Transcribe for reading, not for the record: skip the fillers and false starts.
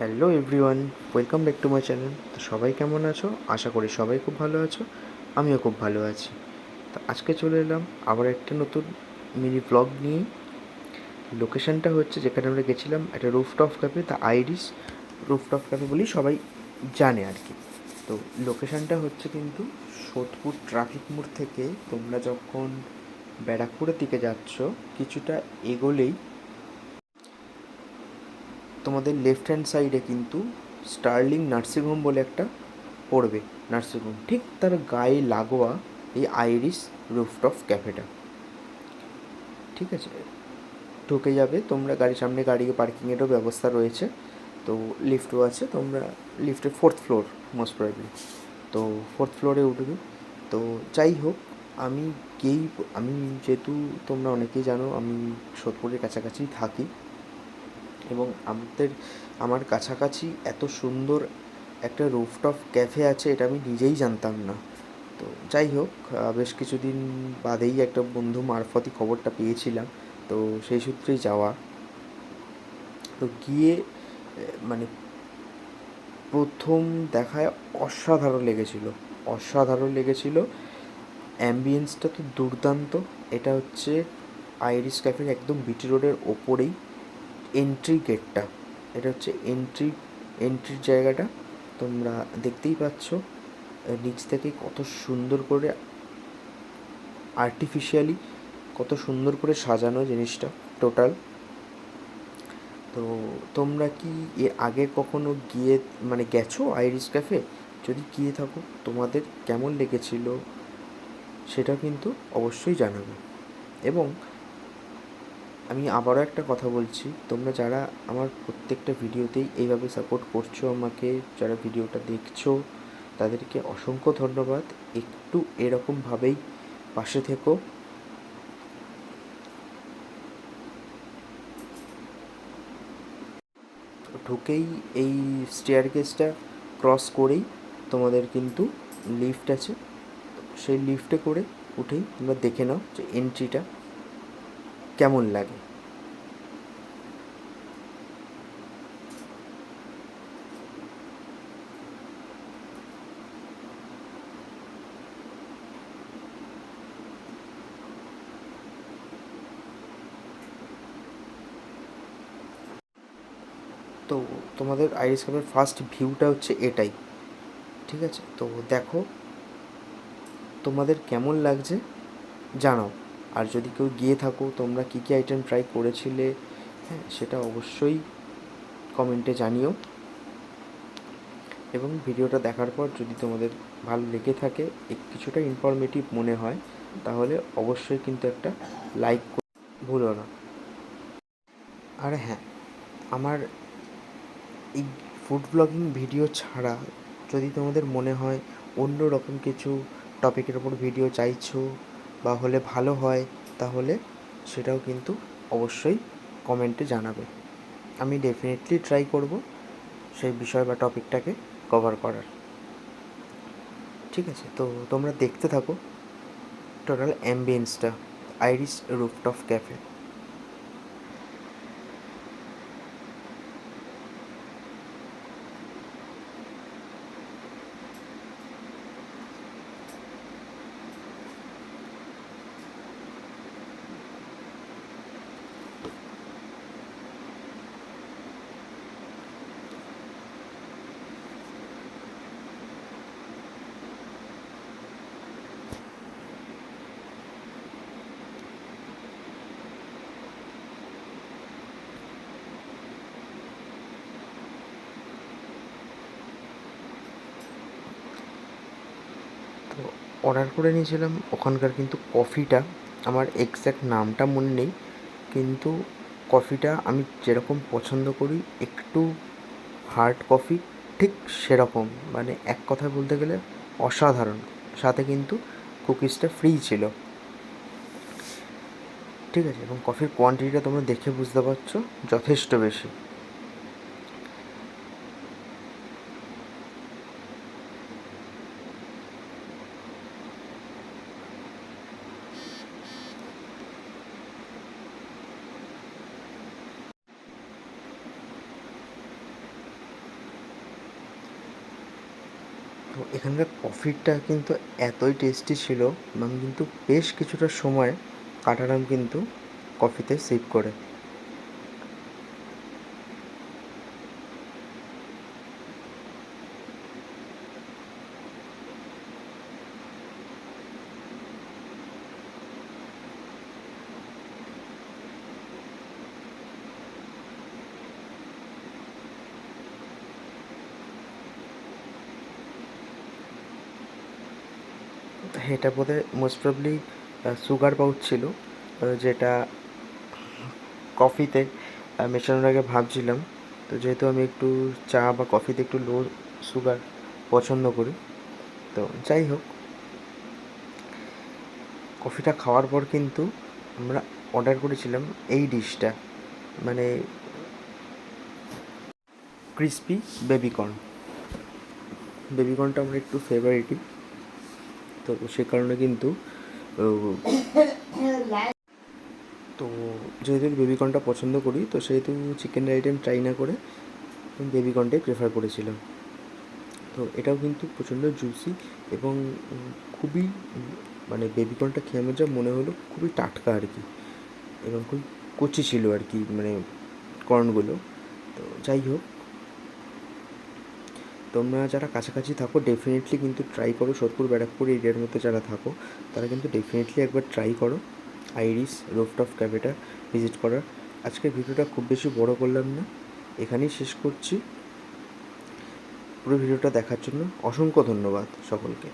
Hello everyone, welcome back to my channel. তো সবাই কেমন আছো? আশা করি সবাই খুব ভালো আছো। আমিও খুব ভালো আছি। তো আজকে চলে এলাম আবার একটা নতুন মিনি ব্লগ নিয়ে। লোকেশানটা হচ্ছে যেখানে আমরা গেছিলাম, একটা rooftop cafe, the iris rooftop cafe বলেই সবাই জানে আর কি। তো লোকেশানটা হচ্ছে কিন্তু সোদপুর ট্রাফিক মোড় থেকে তোমরা যখন ব্যারাকপুরের দিকে যাচ্ছ, কিছুটা এগোলেই তোমাদের লেফট হ্যান্ড সাইডে কিন্তু স্টার্লিং নার্সিংহোম বলে একটা পড়বে। নার্সিংহোম ঠিক তার গায়ে লাগোয়া এই আইরিস রুফটপ ক্যাফেটা। ঠিক আছে, ঢুকে যাবে তোমরা, গাড়ির সামনে গাড়ি পার্কিংয়েরও ব্যবস্থা রয়েছে। তো লিফটও আছে, তোমরা লিফটের ফোর্থ ফ্লোর মোস্ট প্রবলি। তো ফোর্থ ফ্লোরে উঠবে। তো যাই হোক, আমি গেই আমি যেহেতু তোমরা অনেকেই জানো আমি সোদপুরের কাছাকাছি থাকি, এবং আমার কাছাকাছি এত সুন্দর একটা রুফটপ ক্যাফে আছে এটা আমি নিজেই জানতাম না। তো যাই হোক, বেশ কিছুদিন বাদেই একটা বন্ধু মারফতই খবরটা পেয়েছিলাম। তো সেই সূত্রেই যাওয়া। তো গিয়ে মানে প্রথম দেখায় অসাধারণ লেগেছিল। অসাধারণ লেগেছিল। অ্যাম্বিয়েন্সটা তো দুর্দান্ত। এটা হচ্ছে আইরিস ক্যাফের একদম বিটি রোডের ওপরেই এন্ট্রি গেটটা। এটা হচ্ছে এন্ট্রির জায়গাটা। তোমরা দেখতেই পাচ্ছ নিচ থেকে কত সুন্দর করে আর্টিফিশিয়ালি কত সুন্দর করে সাজানো জিনিসটা টোটাল। তো তোমরা কি এর আগে কখনো গিয়ে গেছো আইরিস ক্যাফে? যদি গিয়ে থাকো তোমাদের কেমন লেগেছিল সেটা কিন্তু অবশ্যই জানাবে। এবং আমি আবারও একটা কথা বলছি, তোমরা যারা আমার প্রত্যেকটা ভিডিওতেই এইভাবে সাপোর্ট করছো আমাকে, যারা ভিডিওটা দেখছো তাদেরকে অসংখ্য ধন্যবাদ। একটু এরকমভাবেই পাশে থেকো। ঢুকেই এই স্টেয়ারকেসটা ক্রস করেই তোমাদের কিন্তু লিফট আছে। সেই লিফটে করে উঠেই তোমরা দেখে নাও যে এন্ট্রিটা কেমন লাগে। তো তোমাদের আইরিস ক্যাফের ফার্স্ট ভিউটা হচ্ছে এটাই। ঠিক আছে, তো দেখো তোমাদের কেমন লাগছে জানাও। আর যদি কেউ গিয়ে থাকো তোমরা কী কী আইটেম ট্রাই করেছিলে, হ্যাঁ সেটা অবশ্যই কমেন্টে জানিও। এবং ভিডিওটা দেখার পর যদি তোমাদের ভালো লেগে থাকে, কিছুটা ইনফরমেটিভ মনে হয়, তাহলে অবশ্যই কিন্তু একটা লাইক ভুলো না। আর হ্যাঁ, আমার এই ফুড ব্লগিং ভিডিও ছাড়া যদি তোমাদের মনে হয় অন্য রকম কিছু টপিকের ওপর ভিডিও চাইছো বা হলে ভালো হয়, তাহলে সেটাও কিন্তু অবশ্যই কমেন্টে জানাবে। আমি ডেফিনেটলি ট্রাই করব সেই বিষয় বা টপিকটাকে কভার করার। ঠিক আছে, তো তোমরা দেখতে থাকো টোটাল অ্যাম্বিয়েন্সটা আইরিস রুফটপ ক্যাফে। তো অর্ডার করে নিয়েছিলাম ওখানকার, কিন্তু কফিটা আমার এক্স্যাক্ট নামটা মনে নেই, কিন্তু কফিটা আমি যেরকম পছন্দ করি একটু হার্ড কফি, ঠিক সেরকম, এক কথায় বলতে গেলে অসাধারণ। সাথে কিন্তু কুকিজটা ফ্রি ছিল। ঠিক আছে, এবং কফির কোয়ান্টিটিটা তোমরা দেখে বুঝতে পারছো যথেষ্ট বেশি। তো এখানকার কফিটা কিন্তু এতই টেস্টি ছিল, আমি কিন্তু বেশ কিছুটা সময় কাটালাম কিন্তু কফিতে সিপ করে। এটা বোধহয় মোস্ট প্রবলি সুগার পাউচ ছিল, যেটা কফিতে মেশানোর আগে ভাবছিলাম। তো যেহেতু আমি একটু চা বা কফিতে একটু লো সুগার পছন্দ করি, তো যাই হোক, কফিটা খাওয়ার পর কিন্তু আমরা অর্ডার করেছিলাম এই ডিশটা, মানে ক্রিসপি বেবিকর্ন। বেবিকর্নটা আমার একটু ফেভারিটই, তো সে কারণে কিন্তু তো যেহেতু বেবিকর্নটা পছন্দ করি, তো সেহেতু চিকেনের আইটেম ট্রাই না করে বেবিকর্নটাই প্রেফার করেছিলাম। তো এটাও কিন্তু প্রচণ্ড জুসি এবং খুবই মানে বেবিকর্নটা খেয়ে আমার যা মনে হলো খুবই টাটকা আর কি, এবং খুবই কচি ছিল আর কি, মানে কর্নগুলো। তো যাই হোক, তোমরা যারা কাছাকাছি থাকো ডেফিনেটলি কিন্তু ট্রাই করো, সোদপুর ব্যারাকপুর এরিয়ার মধ্যে যারা থাকো তারা কিন্তু ডেফিনেটলি একবার ট্রাই করো আইরিস রুফটপ ক্যাফেটা ভিজিট করার। আজকের ভিডিওটা খুব বেশি বড় করলাম না, এখানেই শেষ করছি। পুরো ভিডিওটা দেখার জন্য অসংখ্য ধন্যবাদ সকলকে।